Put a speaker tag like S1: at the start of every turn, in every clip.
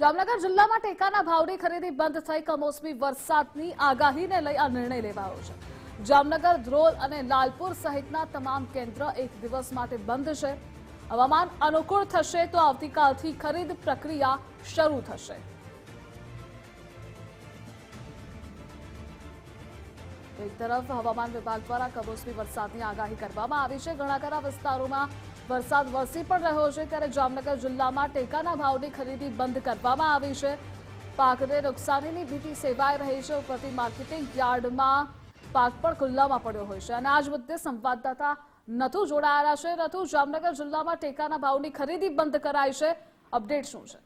S1: જામનગર જિલ્લામાં ટેકાના ભાવની ખરીદી બંધ થઈ કમોસમી વરસાદની આગાહીને લઈ આ નિર્ણય લેવાયો છે। જામનગર, ધ્રોલ અને લાલપુર સહિતના તમામ કેન્દ્ર એક દિવસ માટે બંધ છે। હવામાન અનુકૂળ થશે તો આવતીકાલથી ખરીદ પ્રક્રિયા શરૂ થશે। એક તરફ હવામાન વિભાગ દ્વારા કમોસમી વરસાદની આગાહી કરવામાં આવી છે। ઘણા ખરા વિસ્તારોમાં વરસાદ વરસી પણ રહ્યો છે, ત્યારે જામનગર જિલ્લામાં ટેકાના ભાવની ખરીદી બંધ કરવામાં આવી છે। પાકને નુકસાનીની ભીતિ સેવાઈ રહી છે। ઉપરથી માર્કેટિંગ યાર્ડમાં પાક પણ ખુલ્લામાં પડ્યો હોય છે અને આજ મુદ્દે સંવાદદાતા નથુ જોડાયેલા છે। નથુ, જામનગર જિલ્લામાં ટેકાના ભાવની ખરીદી બંધ કરાઈ છે, અપડેટ શું છે?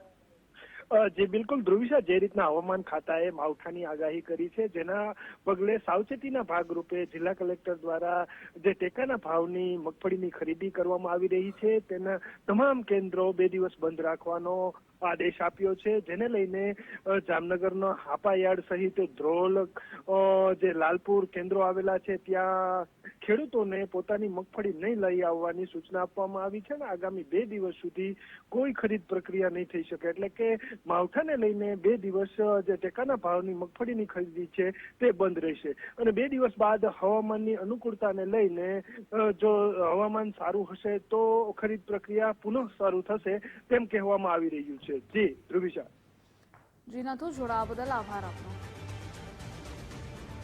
S2: જી બિલકુલ ધ્રુવિશા, જે રીતના હવામાન ખાતાએ માવઠાની આગાહી કરી છે, જેના પગલે સાવચેતીના ભાગરૂપે જિલ્લા કલેક્ટર દ્વારા જે ટેકાના ભાવની મગફળીની ખરીદી કરવામાં આવી રહી છે, તેના તમામ કેન્દ્રો 2 દિવસ બંધ રાખવાનો આદેશ આપ્યો છે। જેને લઈને જામનગરનો હાપાયાર્ડ સહિત ધ્રોલ, જે લાલપુર કેન્દ્રો આવેલા છે, ત્યાં ખેડૂતોને પોતાની મગફળી નહીં લઈ આવવાની સૂચના આપવામાં આવી છે અને આગામી 2 દિવસ સુધી કોઈ ખરીદ પ્રક્રિયા નહીં થઈ શકે। એટલે કે માવઠાને લઈને 2 દિવસ જે ટેકાના ભાવની મગફળીની ખરીદી છે તે બંધ રહેશે અને 2 દિવસ બાદ હવામાનની અનુકૂળતાને લઈને જો હવામાન સારું હશે તો ખરીદ પ્રક્રિયા પુનઃ શરૂ થશે તેમ કહેવામાં આવી રહ્યું છે। જી ધ્રુવિશા।
S1: જી નથુ, જોડાવા બદલ આભાર આપનો।